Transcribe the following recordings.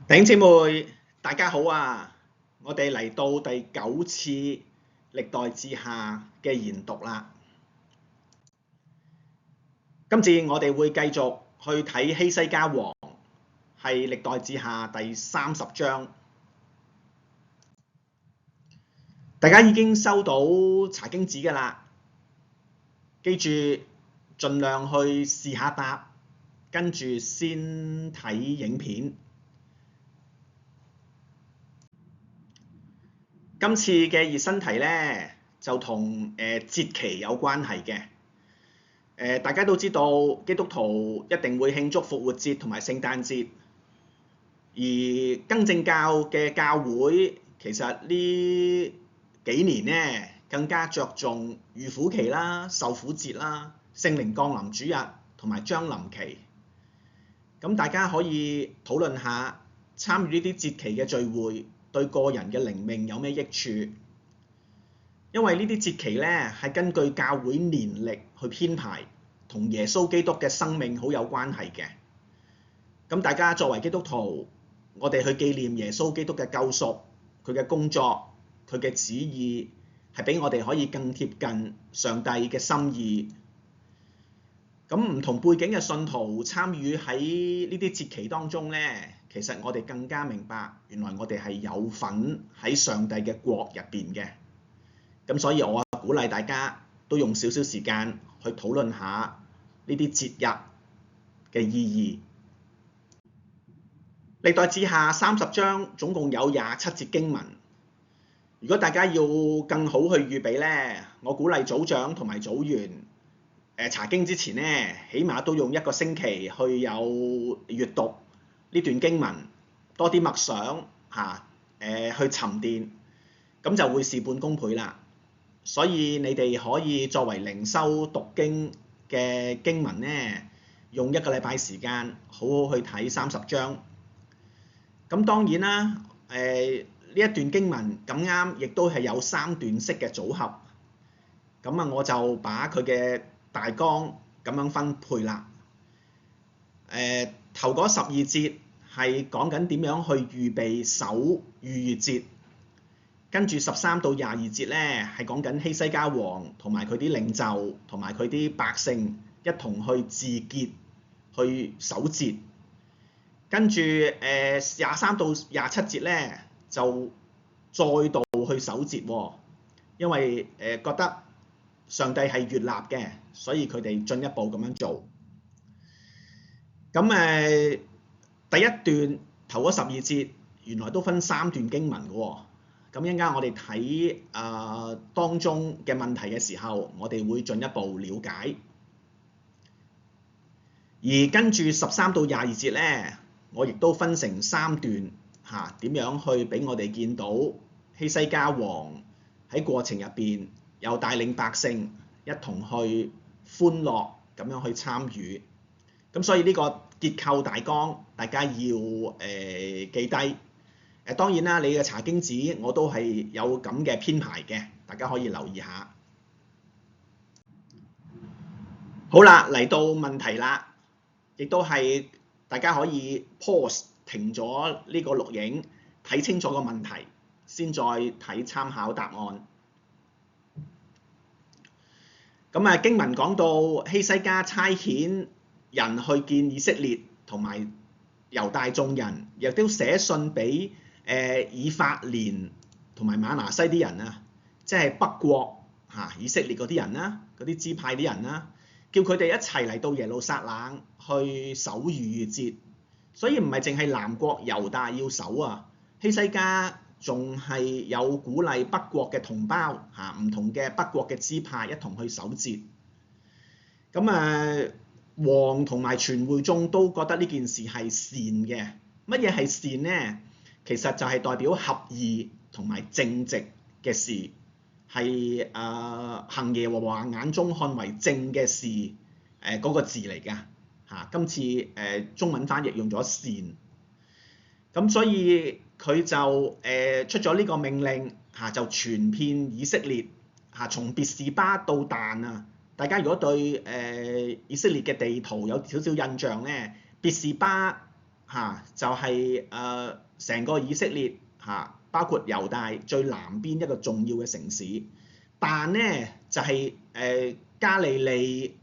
弟兄姊妹，大家好啊！我哋嚟到第9次歷代志下嘅研讀啦。今次我哋會繼續去睇希西家王，係歷代志下第30章。大家已經收到查經紙㗎啦，記住盡量去試下答，跟住先睇影片。今次嘅熱身題呢，就同節期有關係嘅。大家都知道基督徒一定會慶祝復活節同埋聖誕節，而更正教嘅教會其實呢幾年呢更加着重預苦期啦、受苦節啦、聖靈降臨主日同埋將臨期。咁大家可以討論下參與呢啲節期嘅聚會對個人嘅靈命有咩益處？因為呢啲節期呢係根據教會年歷去編排，同耶穌基督嘅生命好有關係嘅。咁大家作為基督徒，我哋去紀念耶穌基督嘅救贖，佢嘅工作，佢嘅旨意，係俾我哋可以更貼近上帝嘅心意。咁唔同背景嘅信徒參與喺呢啲節期當中呢，其實我哋更加明白，原來我哋係有份喺上帝嘅國入邊嘅。咁所以我鼓勵大家都用少少時間去討論下呢啲節日嘅意義。歷代志下30章總共有27節經文。如果大家要更好去預備呢，我鼓勵組長同埋組員查經之前呢，起碼都用1個星期去有閱讀呢段經文，多啲默想去沉澱，咁就會事半功倍啦。所以你哋可以作為靈修讀經嘅經文呢，用1個禮拜時間好好去睇30章。咁當然啦，呢一段經文咁啱，亦都係有3段式嘅組合。咁啊，我就把佢嘅大綱咁樣分配啦。頭嗰12節係講緊點樣去預備守逾越節，跟住13到22節呢係講緊希西家王同埋佢啲領袖同埋佢啲百姓一同去自潔去守節，跟住23到27節呢就再度去守節喎，因為覺得上帝係悅納嘅，所以佢哋進一步咁樣做。咁第一段頭嗰12節原來都分3段經文嘅喎。咁一陣間我哋睇當中嘅問題嘅時候，我哋會進一步了解。而跟住13到22節呢，我亦都分成3段點樣去俾我哋見到希西家王喺過程入邊又帶領百姓一同去歡樂咁樣去參與。咁所以呢個結構大綱大家要記低。當然啦，你嘅查經紙我都係有咁嘅編排嘅，大家可以留意下。好啦，嚟到問題啦，亦都係大家可以 pause 停咗呢個錄影，睇清楚個問題，先再睇參考答案。咁經文講到希西家差遣人去見以色列同埋猶大眾人，亦都寫信俾以法蓮同埋瑪拿西啲人啊，即係北國以色列嗰啲人啦，嗰啲支派啲人啦，叫佢哋一齊嚟到耶路撒冷去守逾越節。所以唔係淨係南國猶大要守啊，希西家仲係有鼓勵北國嘅同胞唔同嘅北國嘅支派一同去守節。咁王同埋全會眾都覺得呢件事係善嘅。乜嘢係善呢？其實就係代表合義同埋正直嘅事，係行耶和華眼中看為正嘅事嗰個字嚟㗎。今次中文翻譯用咗善。咁所以佢就出咗呢個命令就傳遍以色列從別是巴到但啊。大家如果對以色列嘅地圖有少少印象呢，別是巴就係成個以色列包括猶大最南邊一個重要嘅城市，但咧就係加利利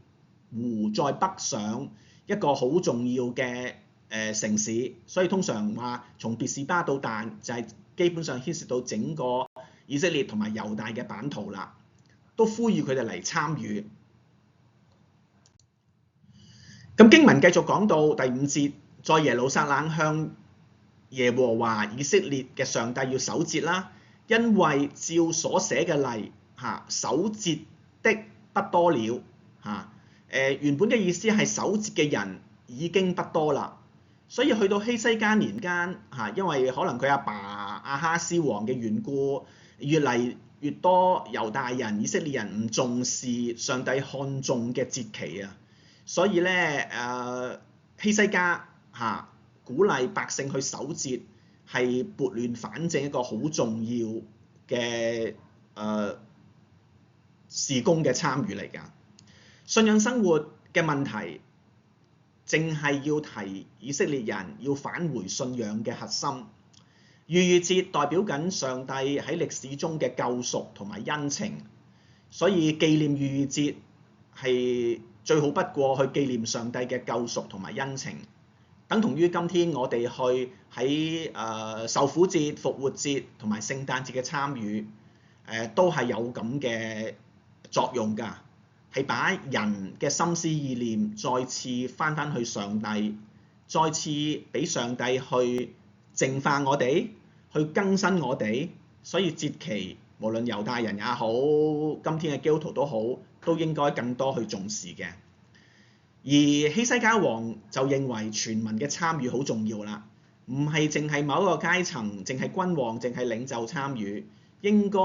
湖在北上一個好重要嘅城市，所以通常話從別是巴到但就係基本上牽涉到整個以色列同埋猶大嘅版圖啦，都呼籲佢哋嚟參與。咁經文繼續講到第5節，在耶路撒冷向耶和華以色列嘅上帝要守節啦，因為照所寫嘅例，守節的不多了。原本嘅意思係守節嘅人已經不多啦，所以去到希西家年間，因為可能佢阿爸亞哈斯王嘅緣故，越嚟越多猶大人、以色列人唔重視上帝看重嘅節期啊，所以咧希西家鼓勵百姓去守節，係撥亂反正一個好重要嘅事工嘅參與嚟㗎。信仰生活嘅問題，淨係要提以色列人要返回信仰嘅核心。逾越節代表緊上帝喺歷史中嘅救贖同埋恩情，所以紀念逾越節係最好不過去紀念上帝嘅救贖同埋恩情，等同於今天我哋去喺受苦節、復活節同埋聖誕節嘅參與，都係有咁嘅作用㗎，係把人嘅心思意念再次返去上帝，再次俾上帝去淨化我哋，去更新我哋，所以節期無論猶太人也好，今天嘅基督徒都好，都應該更多去重視嘅。而希西家王就認為全民嘅參與好重要啦，唔係淨係某一個階層，淨係君王、淨係領袖參與，應該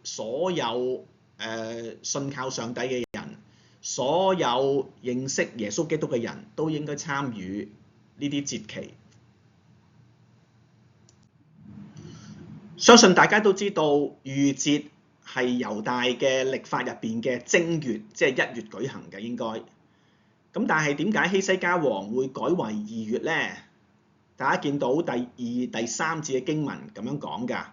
所有信靠上帝嘅人，所有認識耶穌基督嘅人都應該參與呢啲節期。相信大家都知道，逾越節係猶大嘅曆法入邊嘅正月，即係1月舉行嘅應該。咁但係點解希西家王會改為2月呢？大家見到第2、第3節嘅經文咁樣講㗎。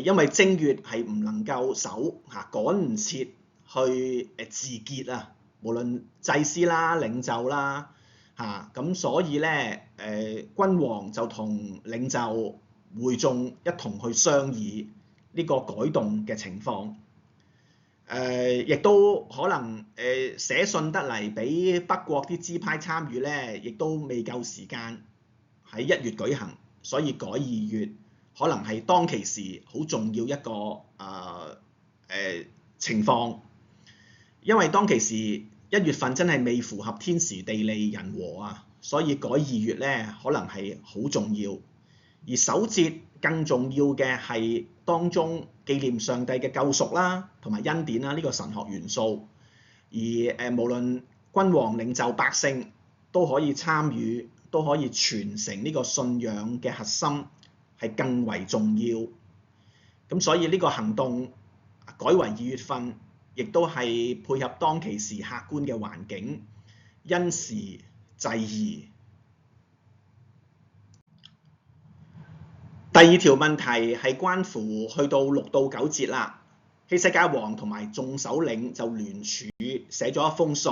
因為正月係唔能夠守趕唔切去自潔啊，無論祭司啦、領袖啦咁所以咧君王就同領袖會眾一同去商議呢個改動嘅情況。亦都可能寫信得嚟俾北國啲支派參與咧，亦都未夠時間喺1月舉行，所以改2月，可能係當其時好重要一個情況，因為當其時1月份真係未符合天時地利人和啊，所以改2月咧可能係好重要。而守節更重要嘅係當中紀念上帝嘅救贖啦，同埋恩典啦，呢個神學元素。而無論君王、領袖、百姓都可以參與，都可以傳承呢個信仰嘅核心，係更為重要。咁所以呢個行動改為2月份，亦都係配合當其時客觀嘅環境，因時制宜。第2條問題係關乎去到6到9節啦。希西家王同埋眾首領就聯署寫咗一封信。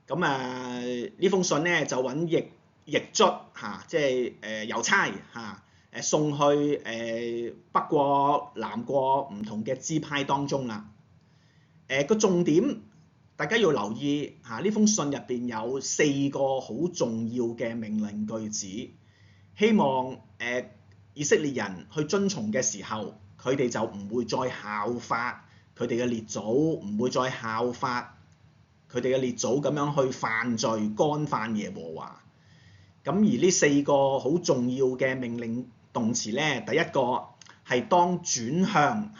咁呢封信咧就揾驛卒即係郵差送去北國、南國唔同嘅支派當中啦。個重點大家要留意呢封信入邊有4個好重要嘅命令句子，希望以色列人去遵從嘅時候，佢哋就唔會再效法佢哋嘅列祖，唔會再效法佢哋嘅列祖咁樣去犯罪、干犯耶和華。咁而呢4個好重要嘅命令動詞咧，第一個係當轉向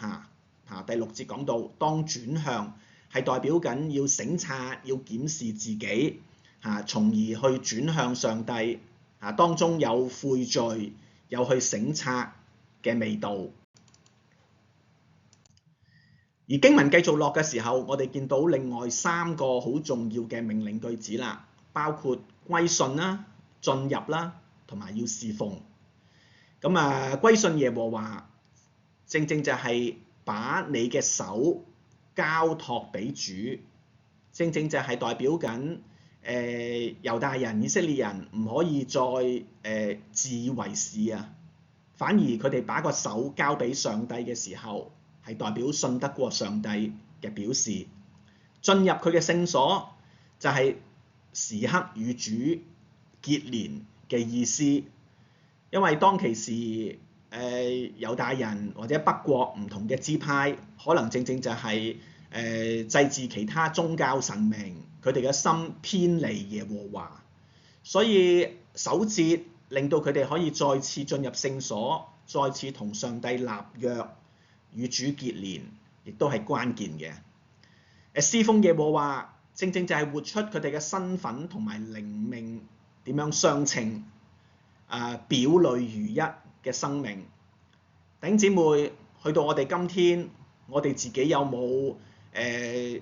第6節講到當轉向，係代表緊要省察、要檢視自己從而去轉向上帝當中有悔罪，有去省察嘅味道。而經文繼續落嘅時候，我哋見到另外3個好重要嘅命令句子啦，包括歸順啦、進入啦，同埋要侍奉。咁歸信耶和華，正正就係把你嘅手交託俾主，正正就係代表緊猶大人、以色列人唔可以再自以為是啊，反而佢哋把個手交俾上帝嘅時候，係代表信得過上帝嘅表示。進入佢嘅聖所就係時刻與主結連嘅意思，因為當其時猶大人或者北國唔同嘅支派，可能正正就係祭祀其他宗教神明，佢哋嘅心偏離耶和華，所以守節令到佢哋可以再次進入聖所，再次同上帝立約，與主結連，亦都係關鍵嘅。侍奉耶和華，正正就係活出佢哋嘅身份同埋靈命點樣相稱，表裏如一嘅生命。弟兄姊妹，去到我哋今天，我哋自己有冇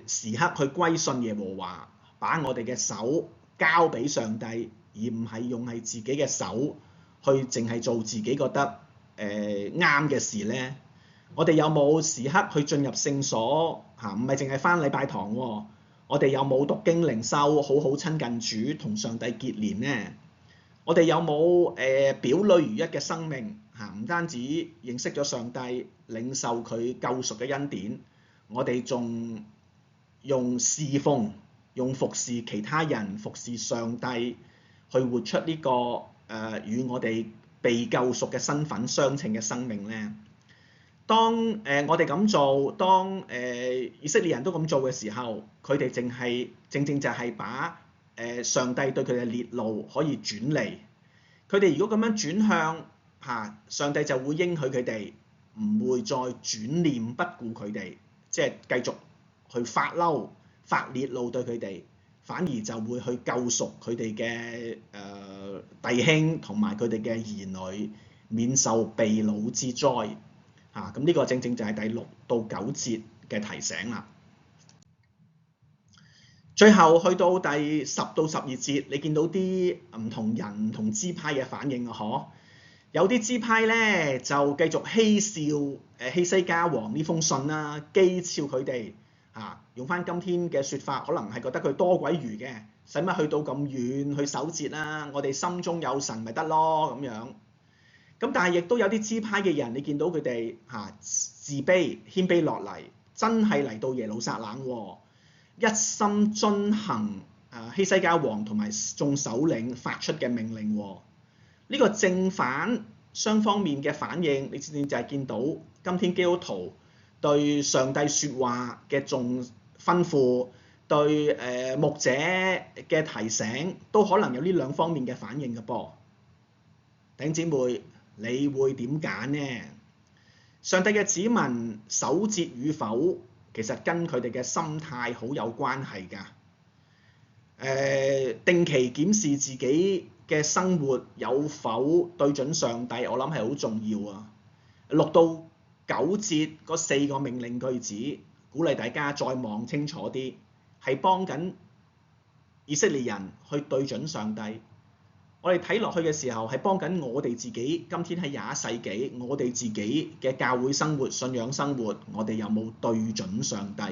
時刻去歸信耶和華，把我哋嘅手交俾上帝，而唔係用係自己嘅手去淨係做自己覺得啱嘅事呢？我哋有冇時刻去進入聖所嚇？唔係淨係返禮拜堂喎，我哋有冇讀經靈修，好好親近主，同上帝結連呢？我哋有冇表裏如一嘅生命嚇？唔單止認識咗上帝，領受佢救贖嘅恩典，我哋仲用侍奉、用服侍其他人、服侍上帝，去活出呢個與我哋被救贖嘅身份相稱嘅生命呢？當我哋咁做，當以色列人都咁做嘅時候，佢哋正正就係把上帝對佢哋嘅烈怒可以轉離。佢哋如果咁樣轉向上帝就會應許佢哋唔會再轉念不顧佢哋，即係繼續去發嬲、發烈怒對佢哋，反而就會去救贖佢哋嘅弟兄同埋佢哋嘅兒女，免受被擄之災。咁呢個正正就係第6到9節嘅提醒啦。最後去到第10到12節，你見到啲唔同人、唔同支派嘅反應啊，有啲支派咧就繼續嬉笑希西家王呢封信啦，譏笑佢哋用翻今天嘅説法，可能係覺得佢多鬼餘嘅，使乜去到咁遠去守節啦？我哋心中有神咪得咯咁樣。咁但係亦都有啲支派嘅人，你見到佢哋自卑謙卑落嚟，真係嚟到耶路撒冷喎，一心遵行希西家王同埋眾首領發出嘅命令喎。呢個正反雙方面嘅反應，你正正就係見到今天基督徒對上帝説話嘅重吩咐，對牧者嘅提醒，都可能有呢兩方面嘅反應嘅噃。弟兄姊妹，你會點揀呢？上帝嘅子民守節與否，其實跟佢哋嘅心態好有關係㗎。定期檢視自己嘅生活有否對準上帝，我諗係好重要啊。6到9節嗰4個命令句子，鼓勵大家再望清楚啲，係幫緊以色列人去對準上帝。我哋睇落去嘅時候，係幫緊我哋自己。今天喺21世紀，我哋自己嘅教會生活、信仰生活，我哋有冇對準上帝？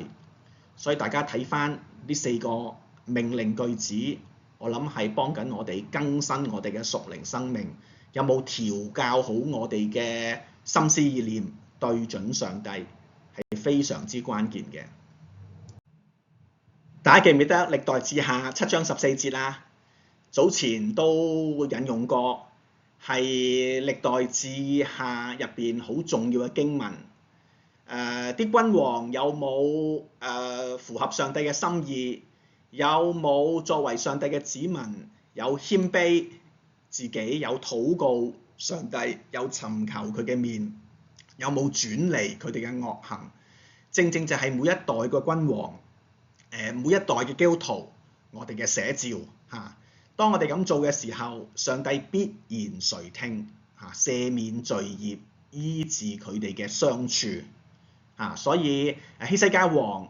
所以大家睇翻呢4個命令句子，我諗係幫緊我哋更新我哋嘅屬靈生命，有冇調教好我哋嘅心思意念，對準上帝係非常之關鍵嘅。大家記唔記得歷代志下7章14節啦？早前都引用過，係歷代志下入邊好重要嘅經文。啲君王有冇符合上帝嘅心意？有冇作為上帝嘅子民？有謙卑自己，有禱告上帝，有尋求佢嘅面，有冇轉離佢哋嘅惡行？正正就係每一代嘅君王，每一代嘅基督徒，我哋嘅寫照嚇。當我哋咁做嘅時候，上帝必然垂聽，赦免罪孽，醫治佢哋嘅傷處。所以希西家王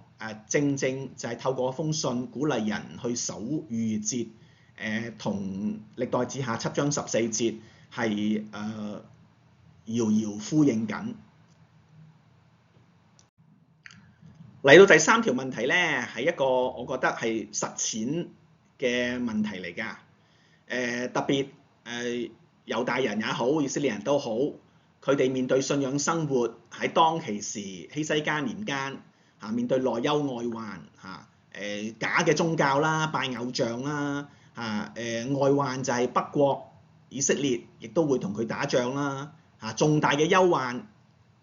正正就係透過封信鼓勵人去守逾節，同歷代志下7章14節係遙遙呼應緊。嚟到第3條問題咧，係一個我覺得係實踐嘅問題嚟㗎。特別猶大人也好，以色列人都好，佢哋面對信仰生活喺當其時希西家年間面對內憂外患假嘅宗教啦、拜偶像啦外患就係北國以色列亦都會同佢打仗啦重大嘅憂患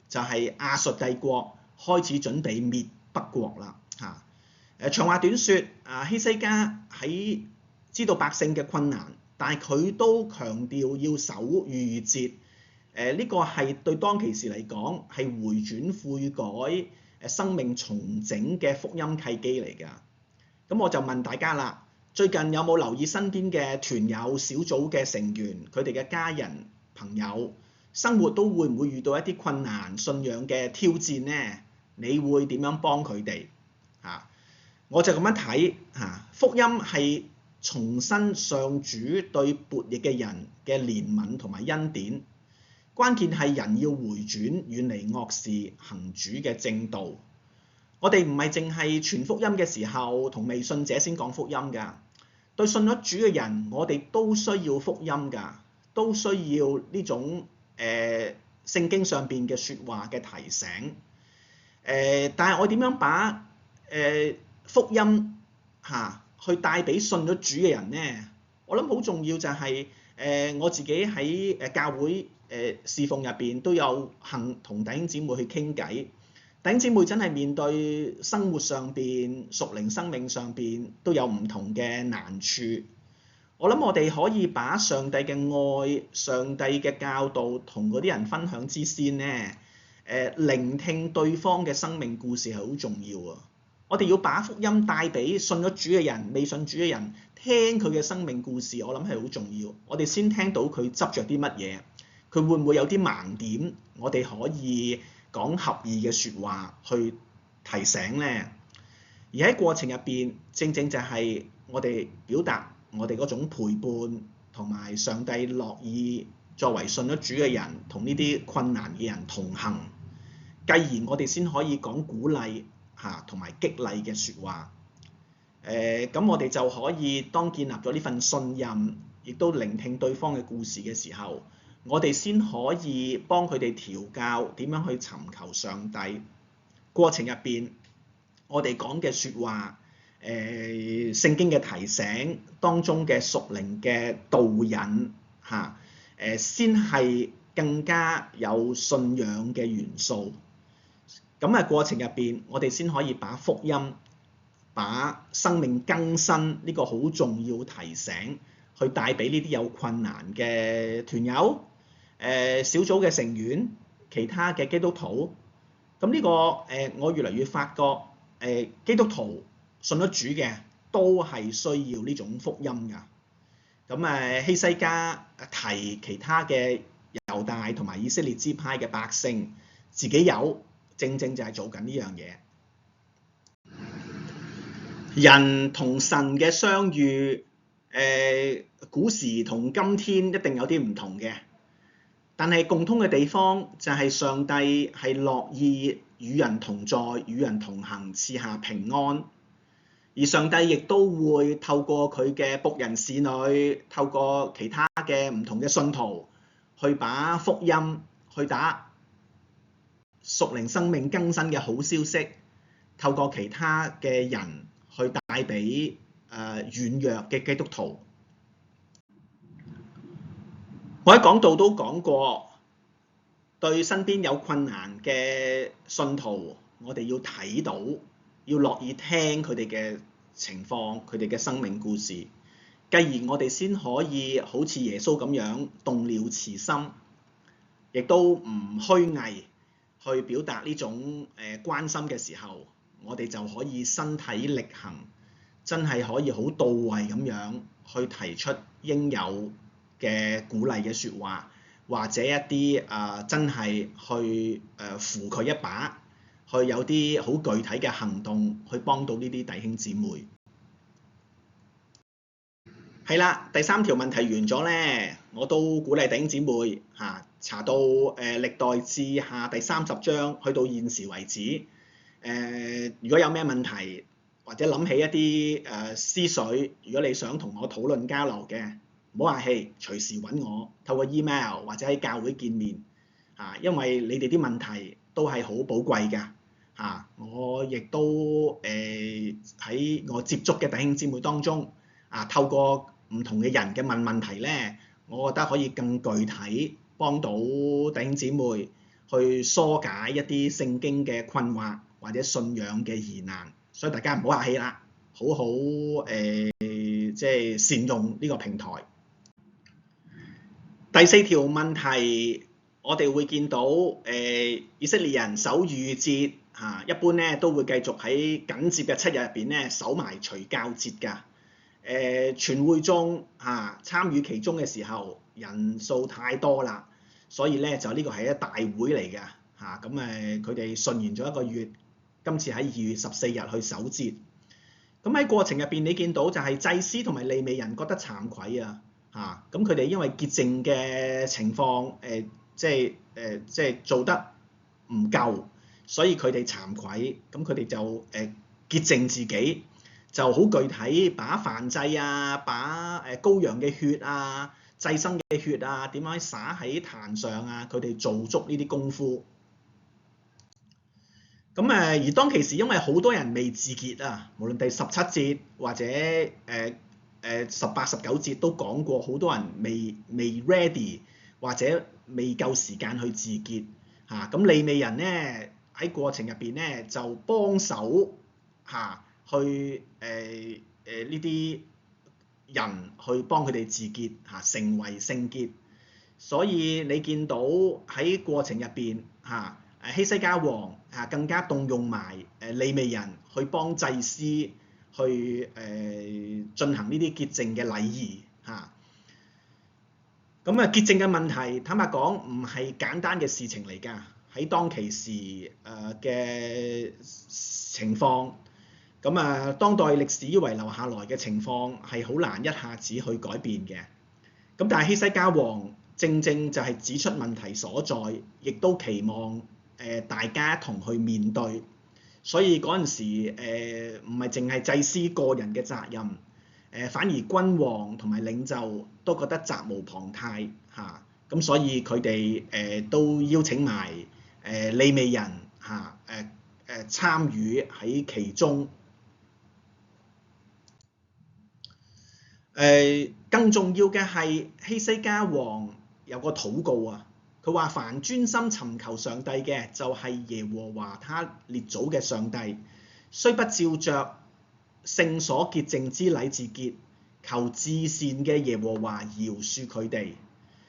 就係亞述帝國開始準備滅北國啦長話短說希西家喺知道百姓嘅困難，但係佢都強調要守逾越節。呢個係對當其時嚟講係回轉悔改、生命重整嘅福音契機嚟㗎。咁我就問大家啦，最近有冇留意身邊嘅團友、小組嘅成員，佢哋嘅家人、朋友，生活都會唔會遇到一啲困難、信仰嘅挑戰呢？你會點樣幫佢哋？我就咁樣睇福音係重申上主對悖逆嘅人嘅憐憫同埋恩典，關鍵係人要回轉，遠離惡事，行主嘅正道。我哋唔係淨係傳福音嘅時候同未信者先講福音㗎，對信咗主嘅人，我哋都需要福音㗎，都需要呢種聖經上邊嘅説話嘅提醒。但係我點樣把福音去帶俾信咗主嘅人呢？我諗好重要就係我自己喺教會侍奉入邊都有幸同弟兄姊妹去傾偈。弟兄姊妹真係面對生活上邊、屬靈生命上邊都有唔同嘅難處。我諗我哋可以把上帝嘅愛、上帝嘅教導同嗰啲人分享之先呢，聆聽對方嘅生命故事係好重要啊！我哋要把福音帶俾信咗主嘅人、未信主嘅人，聽佢嘅生命故事，我諗係好重要。我哋先聽到佢執着啲乜嘢，佢會唔會有啲盲點，我哋可以講合意嘅説話去提醒呢。而喺過程入邊，正正就係我哋表達我哋嗰種陪伴，同埋上帝樂意作為信咗主嘅人，同呢啲困難嘅人同行，繼而我哋先可以講鼓勵同埋激勵嘅説話。咁我哋就可以當建立咗呢份信任，亦都聆聽對方嘅故事嘅時候，我哋先可以幫佢哋調教點樣去尋求上帝。過程入邊，我哋講嘅説話，聖經嘅提醒當中嘅屬靈嘅導引先係更加有信仰嘅元素。咁過程入邊，我哋先可以把福音、把生命更新呢個好重要提醒，去帶俾呢啲有困難嘅團友、小組嘅成員、其他嘅基督徒。咁呢個我越嚟越發覺，基督徒信咗主嘅都係需要呢種福音㗎。咁希西家提其他嘅猶大同埋以色列支派嘅百姓，自己有。正正就係做緊呢樣嘢。人同神嘅相遇，古時同今天一定有啲唔同嘅，但係共通嘅地方就係上帝係樂意與人同在、與人同行，賜下平安。而上帝亦都會透過佢嘅僕人使女，透過其他嘅唔同嘅信徒，去把福音去打屬靈生命更新嘅好消息，透過其他嘅人去帶俾軟弱嘅基督徒。我喺講道都講過，對身邊有困難嘅信徒，我哋要睇到，要樂意聽佢哋嘅情況，佢哋嘅生命故事，繼而我哋先可以好似耶穌咁樣動了慈心，亦都唔虛偽。去表達呢種關心嘅時候，我哋就可以身體力行，真係可以好到位咁樣去提出應有嘅鼓勵嘅説話，或者一啲真係去扶佢一把，去有啲好具體嘅行動去幫到呢啲弟兄姊妹。係啦，第三條問題完咗咧，我都鼓勵弟兄姊妹查到歷代志下第30章，去到現時為止。如果有咩問題或者諗起一啲思緒，如果你想同我討論交流嘅，唔好客氣，隨時揾我，透過 email 或者喺教會見面因為你哋啲問題都係好寶貴㗎我亦都喺我接觸嘅弟兄姊妹當中透過唔同嘅人嘅問題咧，我覺得可以更具體幫到弟兄姊妹去疏解一啲聖經嘅困惑或者信仰嘅疑難，所以大家唔好客氣啦，好好即係善用呢個平台。第4條問題，我哋會見到以色列人守逾越節一般咧都會繼續喺緊接嘅7日入邊咧守埋除酵節㗎。全會眾參與其中嘅時候人數太多啦，所以咧就呢個係一大會嚟㗎咁佢哋順延咗1個月，今次喺2月14日去守節。咁喺過程入邊你見到就係祭司同埋利未人覺得慚愧咁佢哋因為潔淨嘅情況即係做得唔夠，所以佢哋慚愧，咁佢哋就潔淨自己。就好具體，把燔祭把羔羊嘅血祭牲嘅血點樣灑喺壇上佢哋做足呢啲功夫。咁而當其時，因為好多人未自潔無論第17節或者18、19節都講過，好多人未 ready 或者未夠時間去自潔咁利未人咧喺過程入邊咧就幫手去呢啲人去幫佢哋自潔成為聖潔，所以你見到喺過程入邊希西家王更加動用埋利未人去幫祭司去進行呢啲潔淨嘅禮儀咁潔淨嘅問題，坦白講唔係簡單嘅事情嚟㗎。喺當其時嘅情況。咁當代歷史遺留下來嘅情況係好難一下子去改變嘅。咁但係希西家王正正就係指出問題所在，亦都期望大家同去面對。所以嗰陣時唔係淨係祭司個人嘅責任，反而君王同埋領袖都覺得責無旁貸咁所以佢哋都邀請埋利未人參與喺其中。更重要嘅係希西家王有個禱告佢話凡專心尋求上帝嘅，就係耶和華他列祖嘅上帝，雖不照着聖所潔淨之禮自潔，求至善嘅耶和華饒恕佢哋。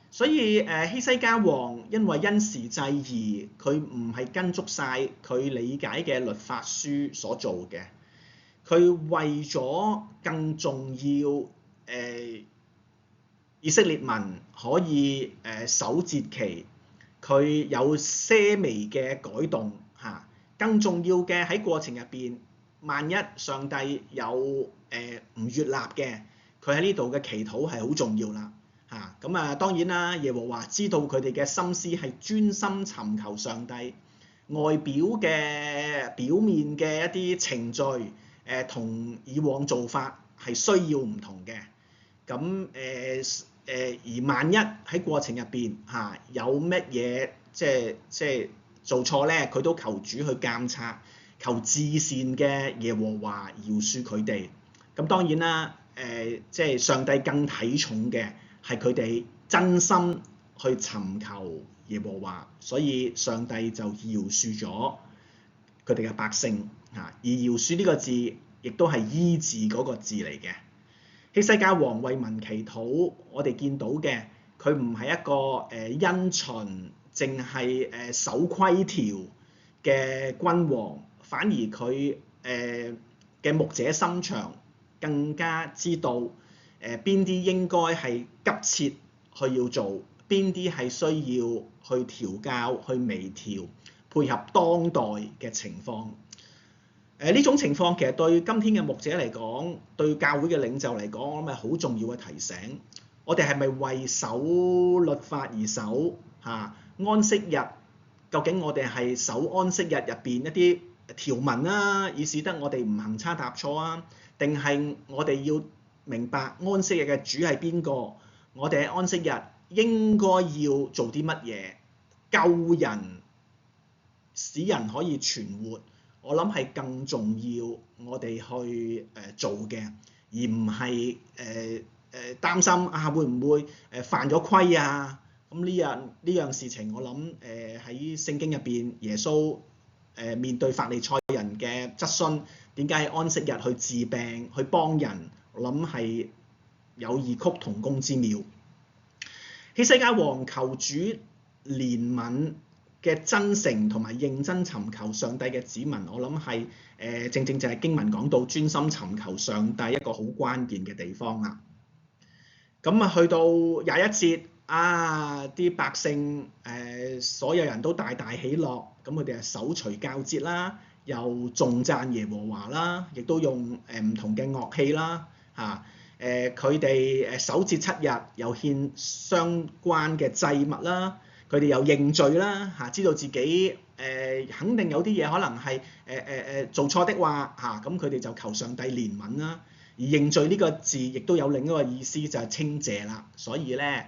所以希西家王因為因時制宜，佢唔係跟足晒佢理解嘅律法書所做嘅，佢為咗更重要以色列民可以守節期，佢有些微嘅改動更重要嘅喺過程入邊，萬一上帝有唔悅納嘅，佢喺呢度嘅祈禱係好重要啦當然啦，耶和華知道佢哋嘅心思係專心尋求上帝，外表面嘅一啲程序同以往做法係需要唔同嘅。咁而萬一喺過程入邊有乜嘢即係做錯咧，佢都求主去監察，求至善嘅耶和華饒恕佢哋。咁當然啦，即係上帝更睇重嘅係佢哋真心去尋求耶和華，所以上帝就饒恕咗佢哋嘅百姓而饒恕呢個字亦都係醫治嗰個字嚟嘅。希西家王為民祈禱，我哋見到嘅佢唔係一個因循淨係守規條嘅君王，反而佢嘅牧者心腸更加知道邊啲應該係急切去要做，邊啲係需要去調教、去微調，配合當代嘅情況。呢種情況其實對今天嘅牧者嚟講，對教會嘅領袖嚟講，我諗係好重要嘅提醒。我哋係咪為守律法而守安息日？究竟我哋係守安息日入邊一啲條文啊，以使得我哋唔行差踏錯啊？定係我哋要明白安息日嘅主係邊個？我哋喺安息日應該要做啲乜嘢？救人，使人可以存活。我諗係更重要，我哋去做嘅，而唔係擔心會唔會犯咗規啊？咁呢樣事情，我諗喺聖經入邊，耶穌面對法利賽人嘅質詢，點解喺安息日去治病、去幫人？我諗係有異曲同工之妙。希西家王求主憐憫嘅真誠同埋認真尋求上帝嘅子民，我諗係正正就係經文講到專心尋求上帝一個好關鍵嘅地方啦。咁去到21節啲百姓所有人都大大喜樂，咁佢哋係守除酵節啦，又頌讚耶和華啦，亦都用唔同嘅樂器啦佢哋守節7日，又獻相關嘅祭物啦。佢哋又認罪啦知道自己肯定有啲嘢可能係做錯的話咁佢哋就求上帝憐憫啦。而認罪呢個字亦都有另一個意思，就係稱謝啦。所以咧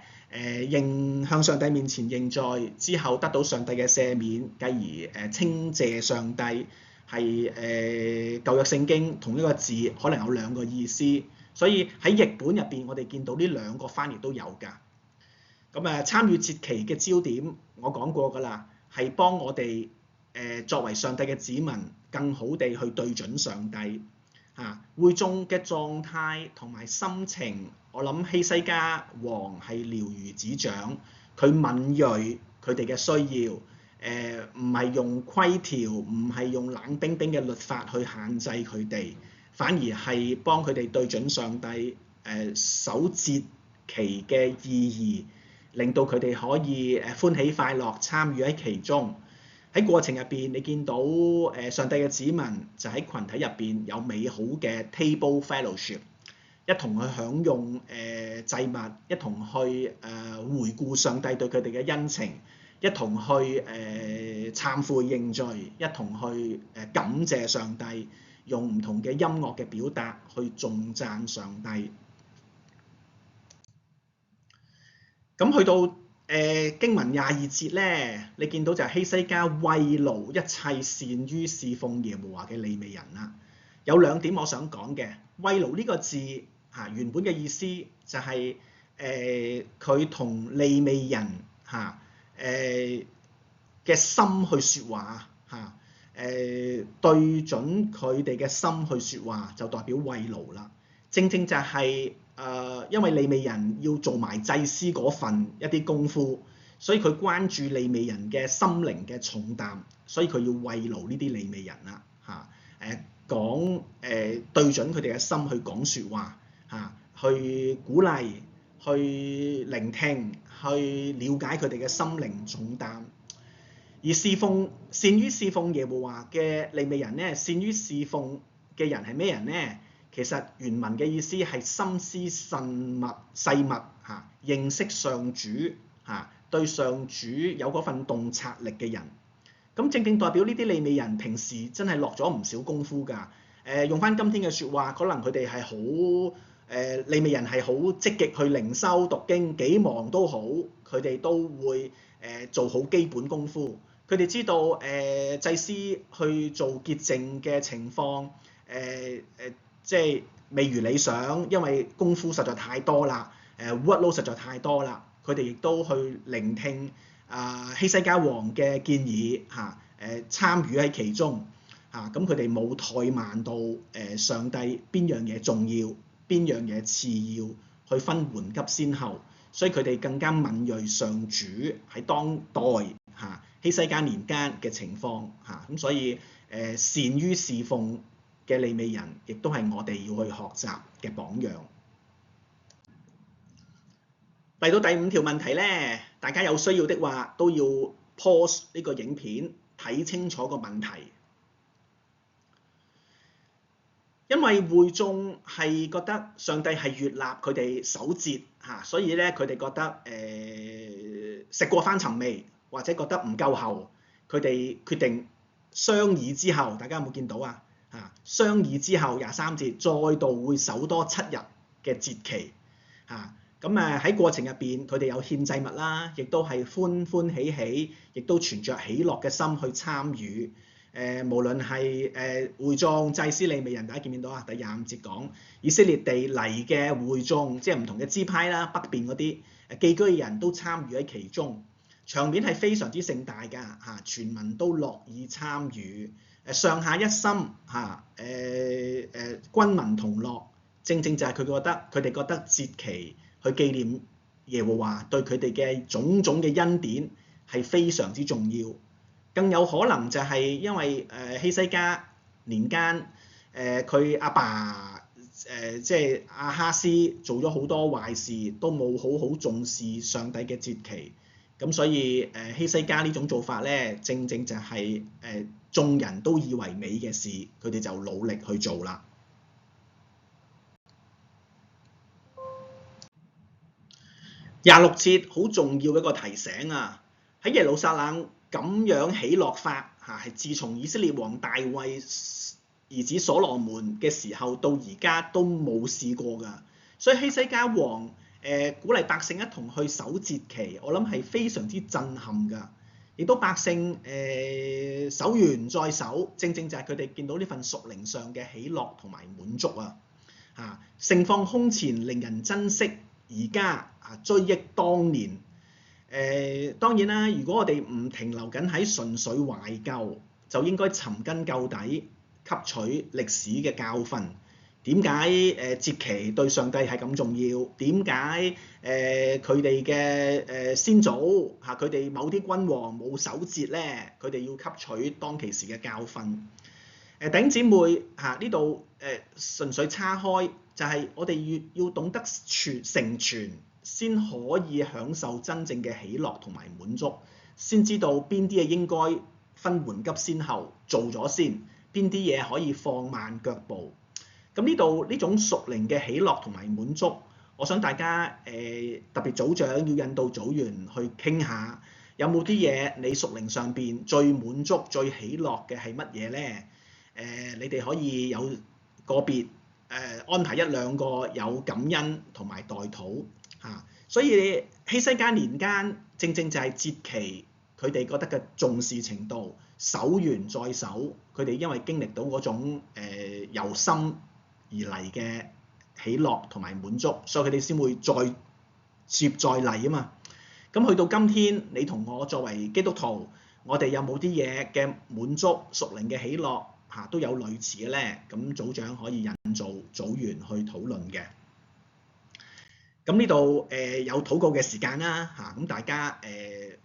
向上帝面前認罪之後，得到上帝嘅赦免，繼而稱謝上帝係舊約聖經同一個字可能有兩個意思。所以喺譯本入邊，我哋見到呢兩個翻譯都有㗎。咁參與節期嘅焦點，我講過㗎啦，係幫我哋作為上帝嘅子民，更好地去對準上帝會眾嘅狀態同埋心情。我諗希西家王係了如指掌，佢敏鋭佢哋嘅需要，唔係用規條，唔係用冷冰冰嘅律法去限制佢哋，反而係幫佢哋對準上帝守節期嘅意義，令到佢哋可以歡喜快樂參與喺其中。喺過程入邊，你見到上帝嘅子民就喺群體入邊有美好嘅 table fellowship， 一同去享用祭物，一同去回顧上帝對佢哋嘅恩情，一同去懺悔認罪，一同去感謝上帝，用唔同嘅音樂嘅表達去頌讚上帝。咁去到經文22節咧，你見到就係希西家慰勞一切善於侍奉耶和華嘅利未人啦。有兩點我想講嘅，慰勞呢個字原本嘅意思就係佢同利未人嘅心去説話對準佢哋嘅心去説話，就代表慰勞啦。正正就係因為利未人要做埋祭司嗰份一啲功夫，所以佢關注利未人嘅心靈嘅重擔，所以佢要慰勞呢啲利未人啦講對準佢哋嘅心去講説話去鼓勵，去聆聽，去了解佢哋嘅心靈重擔。而善於侍奉耶和華嘅利未人咧，善於侍奉嘅人係咩人咧？其實原文嘅意思係心思細密認識上主對上主有嗰份洞察力嘅人。咁正正代表呢啲利未人平時真係落咗唔少功夫㗎。用翻今天嘅説話，可能佢哋係好利未人係好積極去靈修讀經，幾忙都好，佢哋都會做好基本功夫。佢哋知道祭司去做潔淨嘅情況即係未如理想，因為功夫實在太多啦，workload 實在太多啦。佢哋亦都去聆聽希西家王嘅建議參與喺其中咁佢哋冇怠慢到上帝邊樣嘢重要，邊樣嘢次要，去分緩急先後，所以佢哋更加敏鋭上主喺當代希西家年間嘅情況咁所以善於侍奉嘅利未人，亦都係我哋要去學習嘅榜樣。嚟到第5條問題咧，大家有需要的話都要 pause 呢個影片，睇清楚個問題。因為會眾係覺得上帝係悅納佢哋守節嚇，所以咧佢哋覺得食過翻尋味，或者覺得唔夠喉，佢哋決定商議之後，大家有冇見到啊？商議之後23節再度會守多7日嘅節期嚇。咁喺過程入邊，佢哋有獻祭物啦，亦都係歡歡喜喜，亦都存着喜樂嘅心去參與。無論係會眾、祭司、利未人，大家見唔見到啊？第25節講以色列地嚟嘅會眾，即係唔同嘅支派啦，北邊嗰啲寄居嘅人都參與喺其中，場面係非常之盛大㗎嚇，全民都樂意參與，上下一心嚇，軍民同樂，正正就係佢哋覺得節期去紀念耶和華對佢哋嘅種種嘅恩典係非常之重要。更有可能就係因為希西家年間，佢阿爸即係亞哈斯做咗好多壞事，都冇好好重視上帝嘅節期，咁所以希西家呢種做法咧，正正就係眾人都以為美嘅事，佢哋就努力去做啦。26節好重要嘅一個提醒啊！喺耶路撒冷咁樣喜樂法嚇，係自從以色列王大衛兒子所羅門嘅時候到而家都冇試過㗎。所以希西家王鼓勵百姓一同去守節期，我諗係非常之震撼㗎。亦都百姓守完再守，正正就係佢哋見到呢份屬靈上嘅喜樂同埋滿足啊！嚇，盛況空前，令人珍惜。而家追憶當年，當然啦，如果我哋唔停留緊喺純粹懷舊，就應該尋根究底，吸取歷史嘅教訓。點解節期對上帝係咁重要？點解佢哋嘅先祖嚇，佢哋某啲君王冇守節咧？佢哋要吸取當其時嘅教訓。弟兄姊妹嚇，呢度純粹叉開，就係我哋要懂得成全，先可以享受真正嘅喜樂同埋滿足，先知道邊啲嘢應該分緩急先後做咗先，邊啲嘢可以放慢腳步。咁呢度呢種屬靈嘅喜樂同埋滿足，我想大家特別組長要引導組員去傾下，有冇啲嘢你屬靈上邊最滿足、最喜樂嘅係乜嘢咧？你哋可以有個別安排1、2個有感恩同埋代禱嚇。所以希西家年間正正就係節期，佢哋覺得嘅重視程度，守完再守，佢哋因為經歷到嗰種由心而嚟嘅喜樂同埋滿足，所以佢哋先會再接再厲啊嘛。咁去到今天，你同我作為基督徒，我哋有冇啲嘢嘅滿足屬靈嘅喜樂嚇都有類似嘅咧？咁組長可以引導組員去討論嘅。咁呢度有禱告嘅時間啦嚇，咁大家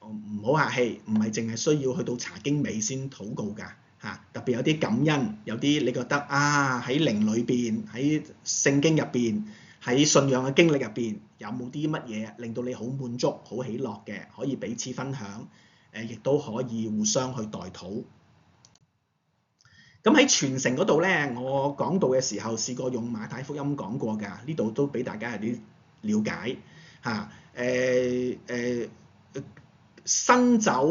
唔好客氣，唔係淨係需要去到查經尾先禱告㗎嚇。特別有啲感恩，有啲你覺得喺靈裏邊，喺聖經入邊，喺信仰嘅經歷入邊，有冇啲乜嘢令到你好滿足、好喜樂嘅，可以彼此分享，亦都可以互相去代禱。咁喺傳承嗰度咧，我講道嘅時候試過用馬太福音講過㗎，呢度都俾大家有啲了解嚇。新酒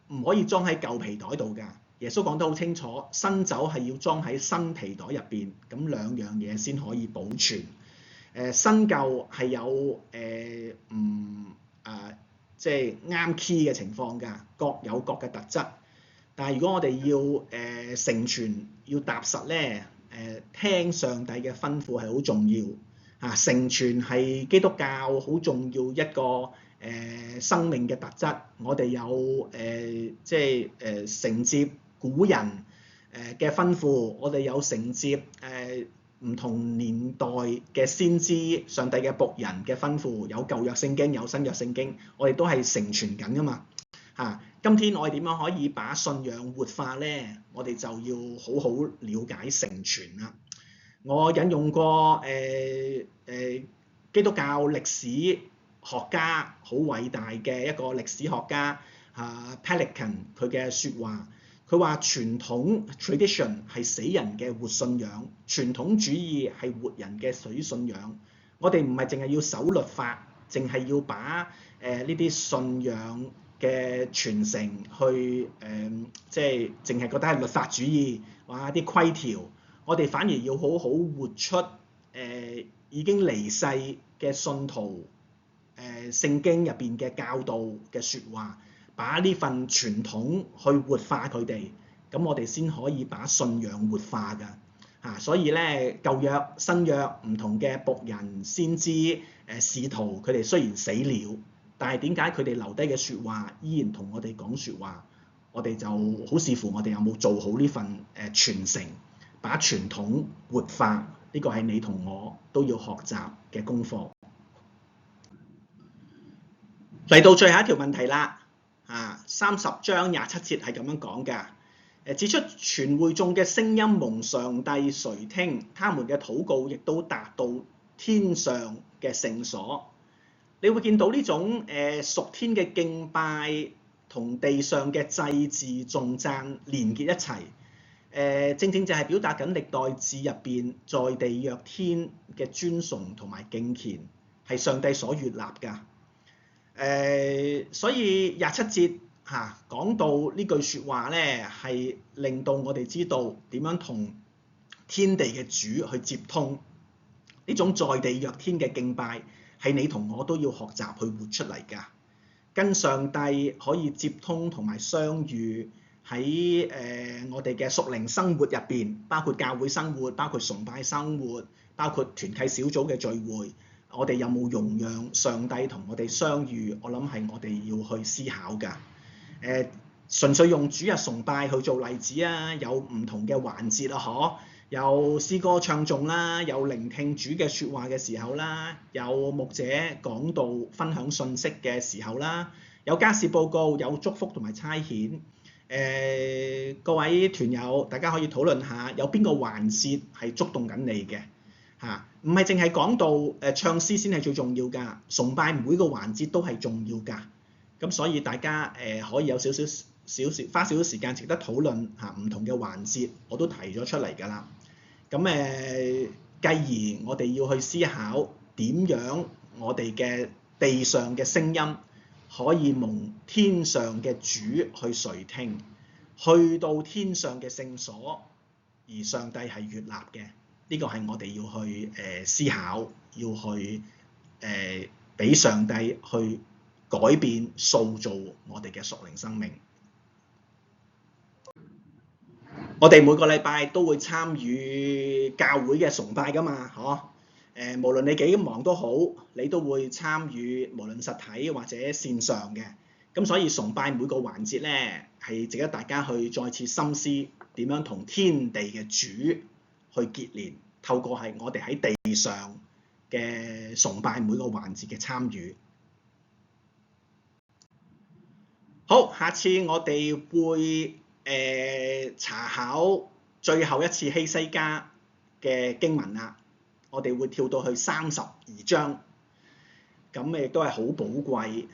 唔可以裝喺舊皮袋度㗎。耶穌講得好清楚，新酒係要裝喺新皮袋入邊，咁兩樣嘢先可以保存。新舊係有即係啱 key 嘅情況㗎，各有各嘅特質。但係如果我哋要成全、要踏實咧，聽上帝嘅吩咐係好重要嚇。成全係基督教好重要一個生命嘅特質。我哋有即係承接古人嘅吩咐，我哋有承接唔同年代嘅先知、上帝嘅僕人嘅吩咐，有舊約聖經，有新約聖經，我哋都係承傳緊㗎嘛嚇。今天我哋點樣可以把信仰活化咧？我哋就要好好了解承傳啦。我引用過基督教歷史學家好偉大嘅一個歷史學家Pelikan 佢嘅説話，佢佢話傳統 tradition 係死人嘅活信仰，傳統主義係活人嘅水信仰。我哋唔係淨係要守律法，淨係要把呢啲信仰嘅傳承去即係淨係覺得係律法主義，哇啲規條。我哋反而要好好活出已經離世嘅信徒聖經入邊嘅教導嘅説話，把呢份傳統去活化佢哋，咁我哋先可以把信仰活化㗎。所以咧舊約新約唔同嘅僕人先知使徒，佢哋雖然死了，但係點解佢哋留低嘅説話依然同我哋講説話？我哋就好視乎我哋有冇做好呢份傳承，把傳統活化。呢個係你同我都要學習嘅功課。嚟到最後一條問題啦，30章27節係咁樣講㗎。指出全會眾嘅聲音蒙上帝垂聽，他們嘅禱告亦都達到天上嘅聖所。你會見到呢種屬天嘅敬拜同地上嘅祭祀頌讚連結一齊。正正就係表達緊歷代志入邊在地若天嘅尊崇同埋敬虔，係上帝所悅納㗎。所以27節講到呢句説話咧，係令到我哋知道點樣同天地嘅主去接通。呢種在地若天嘅敬拜係你同我都要學習去活出嚟㗎，跟上帝可以接通同埋相遇。喺我哋嘅屬靈生活入邊，包括教會生活，包括崇拜生活，包括團契小組嘅聚會，我哋有冇容讓上帝同我哋相遇？我諗係我哋要去思考㗎。純粹用主日崇拜去做例子啊，有唔同嘅環節啊，有詩歌唱頌啦，有聆聽主嘅説話嘅時候啦，有牧者講道分享信息嘅時候啦，有家事報告，有祝福同埋差遣。各位團友，大家可以討論下，有邊個環節係觸動緊你嘅唔係淨係講到唱詩先係最重要㗎，崇拜每個環節都係重要㗎。咁所以大家可以有花少少時間值得討論唔同嘅環節，我都提咗出嚟㗎啦。咁繼而我哋要去思考點樣我哋嘅地上嘅聲音可以蒙天上嘅主去垂聽，去到天上嘅聖所，而上帝係悅納嘅。呢個係我哋要去思考，要去俾上帝去改變、塑造我哋嘅屬靈生命。我哋每個禮拜都會參與教會嘅崇拜㗎嘛，無論你幾忙都好，你都會參與，無論實體或者線上嘅。咁所以崇拜每個環節咧，係值得大家去再次深思點樣同天地嘅主去結連，透過係我哋喺地上嘅崇拜每個環節嘅參與。好，下次我哋會查考最後一次希西家嘅經文啦。我哋會跳到去32章，咁亦都係好寶貴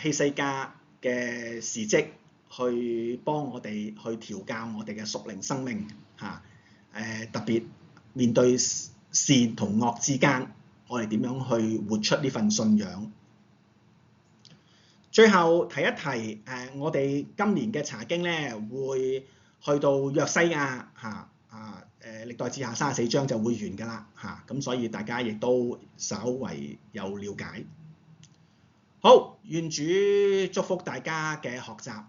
希西家嘅事蹟，去幫我哋去調教我哋嘅屬靈生命特別面對善同惡之間，我哋點樣去活出呢份信仰。最後提一提我哋今年嘅查經咧，會去到約西亞歷代志下34章就會完㗎啦咁所以大家亦都稍為有了解。好，願主祝福大家嘅學習。